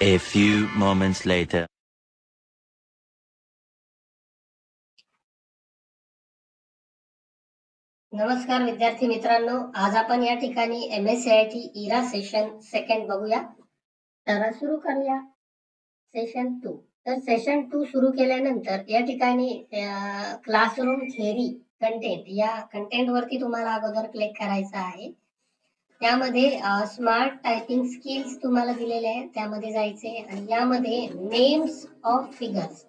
A few moments later. नमस्कार विद्यार्थी मित्रांनो, आज आपण या ठिकाणी MSCIT इरा सेशन सेकंड बघूया. तर सुरू करूया सेशन 2. तर सेशन 2 सुरू केल्यानंतर या ठिकाणी क्लासरूम थेअरी कंटेंट या कंटेंट वरती तुम्हाला अगोदर क्लिक करायचं आहे. त्यामध्ये स्मार्ट टायपिंग स्किल्स तुम्हाला दिलेले आहे, त्यामध्ये जायचे आणि यामध्ये नेम्स ऑफ फिगर्स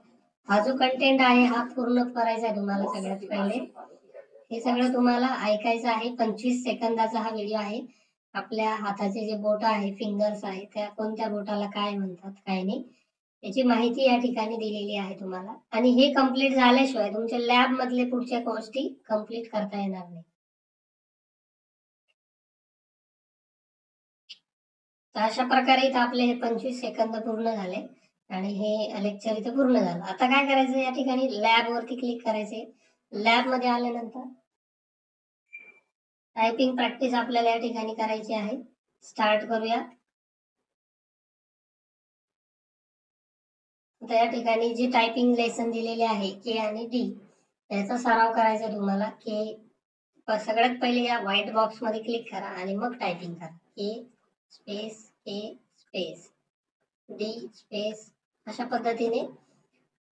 हा जो कंटेंट आहे हा पूर्ण करायचा आहे तुम्हाला. सगळ्यात पहिले हे सगळं तुम्हाला ऐकायचं आहे. 25 सेकंदाचा हा व्हिडिओ आहे. आपल्या हाताचे जे बोट आहे, फिंगर्स आहे, त्या कोणत्या बोटाला काय म्हणतात काय नाही याची माहिती या ठिकाणी दिलेली आहे तुम्हाला. आणि हे कम्प्लीट झाल्याशिवाय तुमच्या लॅब मधले पुढच्या गोष्टी कम्प्लीट करता येणार नाही. तर अशा प्रकारे इथं आपले हे 25 सेकंद पूर्ण झाले आणि हे लेक्चर इथं पूर्ण झालं. आता काय करायचं, या ठिकाणी लॅब वरती क्लिक करायचे. लॅब मध्ये आल्यानंतर टायपिंग प्रॅक्टिस आपल्याला या ठिकाणी करायची आहे. स्टार्ट करूया. आता या ठिकाणी जी टायपिंग लेसन दिलेले आहे के आणि डी याचा सराव करायचा तुम्हाला. के सगळ्यात पहिले या व्हाईट बॉक्स मध्ये क्लिक करा आणि मग टायपिंग करा. के स्पेस डी स्पेस अशा पद्धतीने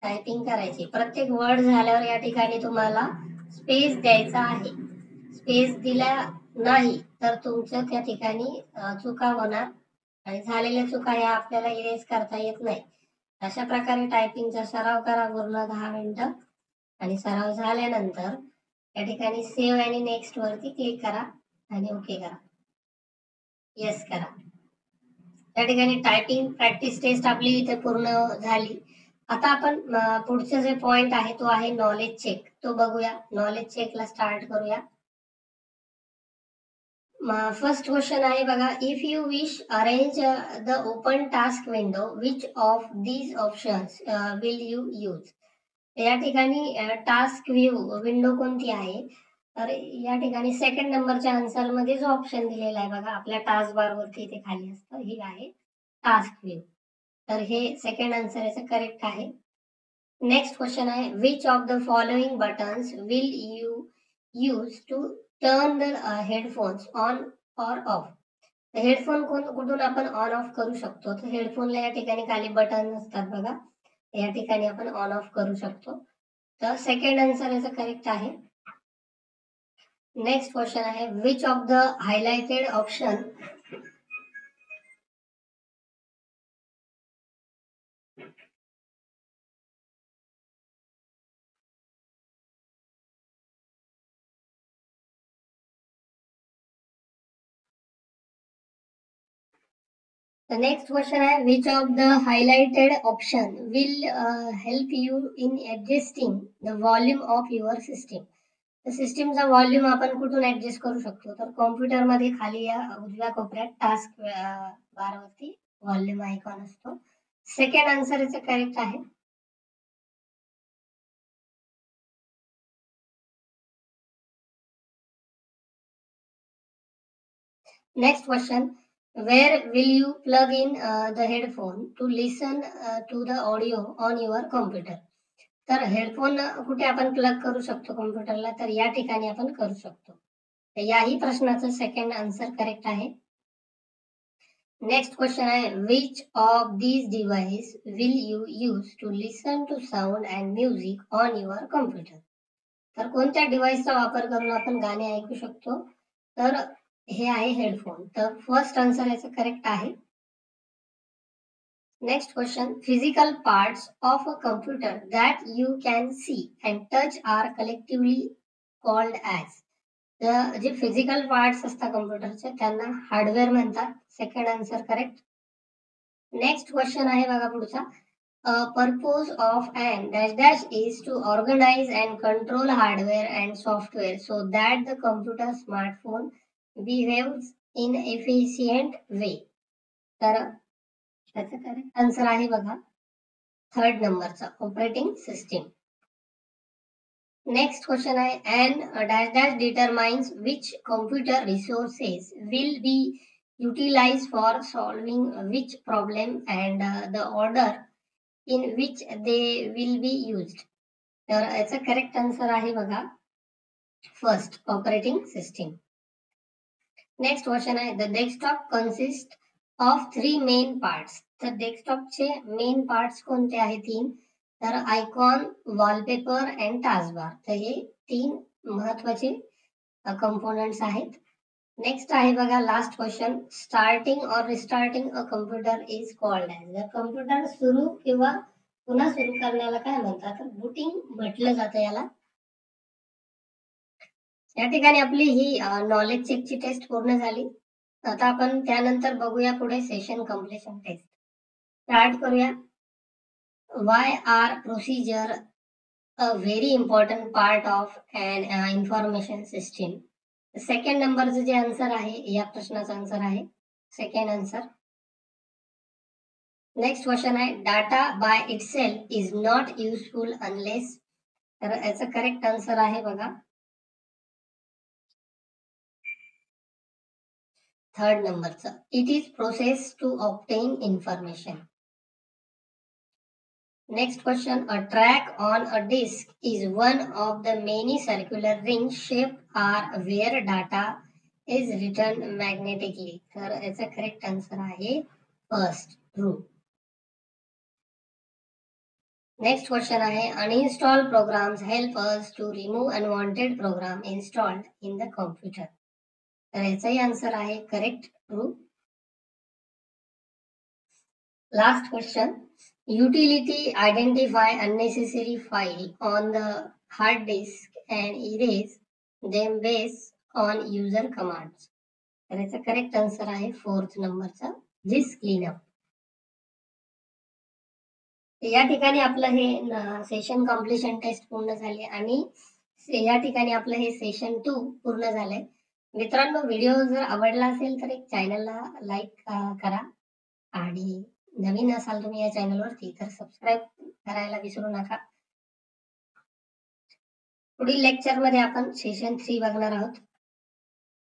टायपिंग करायची. प्रत्येक वर्ड झाल्यावर या ठिकाणी तुम्हाला स्पेस द्यायचा आहे. स्पेस दिला नाही तर तुमच्या त्या ठिकाणी चुका होणार आणि झालेल्या चुका या आपल्याला इरेज करता येत नाही. अशा प्रकारे टायपिंगचा सराव करा पूर्ण 10 मिनिटं आणि सराव झाल्यानंतर या ठिकाणी सेव्ह आणि नेक्स्ट वरती क्लिक करा आणि ओके करा, येस करा. या ठिकाणी टायपिंग प्रॅक्टिस टेस्ट आपली इथे पूर्ण झाली. आता आपण पुढचे जे पॉइंट आहे तो आहे नॉलेज चेक, तो बघूया. नॉलेज चेकला स्टार्ट करूया. फर्स्ट क्वेश्चन आहे बघा, if you wish arrange the open task window which of these options will you use. या ठिकाणी टास्क व्ह्यू विंडो कोणती आहे, तर या ठिकाणी सेकंड नंबरच्या आन्सर मध्ये जो ऑप्शन दिलेला आहे बघा आपल्या टास्क बार वरती इथे खाली असतं, हे आहे टास्क व्ह्यू. तर हे सेकंड आन्सर याचं करेक्ट आहे. नेक्स्ट क्वेश्चन आहे, which of the following buttons will you use to turn the headphones on or off. Headphone कुठून आपण ऑन ऑफ करू शकतो, तर हेडफोनला या ठिकाणी खाली बटन असतात बघा, या ठिकाणी आपण ऑन ऑफ करू शकतो. तर सेकंड आन्सर याचं करेक्ट आहे. नेक्स्ट क्वेश्चन आहे, which of the highlighted option The next question is, which of the highlighted option will help you in adjusting the volume of your system. तर सिस्टीमचा volume आपण कुठून ऍडजस्ट करू शकतो, तर कॉम्प्युटर मध्ये खाली या उजव्या कोपऱ्यात टास्क बार वरती व्हॉल्यूम आयकॉन असतो. सेकंड आन्सर याचं करेक्ट आहे. Next question, where will you plug in the headphone to listen to the audio on your computer. तर हेडफोन कुठे आपण प्लग करू शकतो कॉम्प्युटरला, तर या ठिकाणी आपण करू शकतो. तर याही प्रश्नाचं सेकंड आन्सर करेक्ट आहे. नेक्स्ट क्वेश्चन आहे, which of these device will you use to listen to sound and music on your computer. तर कोणत्या डिव्हाइसचा वापर करून आपण गाणे ऐकू शकतो, तर हे आहे हेडफोन. तर फर्स्ट आन्सर याचं करेक्ट आहे. Next question, physical parts of a computer that you can see and touch are collectively called as. जे फिजिकल पार्ट्स असतात कम्प्युटरचे त्यांना हार्डवेअर म्हणतात. Second answer correct. Next question आहे बघा पुढचा, purpose of an dash dash is to organize and control hardware and software so that the computer smartphone behaves in efficient way. तर त्याचं करेक्ट आन्सर आहे बघा थर्ड नंबरचा, operating system. Next question आहे, an dash dash determines which computer resources will be utilize for solving which problem and the order in which they will be used. तर याचा correct answer आहे बघा first, operating system. Next question आहे, the desktop consist of 3 main parts. तर डेस्कटॉपचे main parts कोणते आहेत 3? तर आयकॉन, वॉलपेपर अँड टास्कबार. तर हे 3 महत्वाचे कंपोनेंट्स आहेत. नेक्स्ट आहे बघा लास्ट क्वेश्चन, स्टार्टिंग और restarting a computer is called as. जर कम्प्युटर सुरू किंवा पुन्हा सुरू करण्याला काय म्हणतात? तर बूटिंग म्हटलं जातं याला. या ठिकाणी आपली ही नॉलेज चेकची टेस्ट पूर्ण झाली. आता आपण त्यानंतर बघूया पुढे सेशन कंप्लीशन टेस्ट. स्टार्ट करूया. Why are procedure a very important part of an information system. Second नंबरचं जे आन्सर आहे या प्रश्नाचा आन्सर आहे सेकंड आन्सर. नेक्स्ट क्वेश्चन आहे, data by itself is not useful unless. तर याचं करेक्ट आन्सर आहे बघा थर्ड नंबरचं, it is process to obtain information. Next question, a track on a disk is one of the many circular ring shaped are where data is written magnetically. तर याचा correct answer आहे first, true. Next question आहे, uninstall programs help us to remove unwanted program installed in the computer. तर याचाही answer आहे correct, true. Last question, utility identify unnecessary file on the hard disk and erase them based on user commands. तर याचा correct answer आहे fourth नंबरचा, disk cleanup. या ठिकाणी आपलं हे सेशन कम्प्लीशन टेस्ट पूर्ण झाले आणि या ठिकाणी आपलं हे सेशन 2 पूर्ण झालंय. मित्रांनो, व्हिडिओ जर आवडला असेल तर एक चॅनलला लाईक करा आणि नवीन असाल तुम्ही या चॅनलवरती तर सबस्क्राईब करायला विसरू नका. पुढील लेक्चरमध्ये आपण सेशन 3 बघणार आहोत.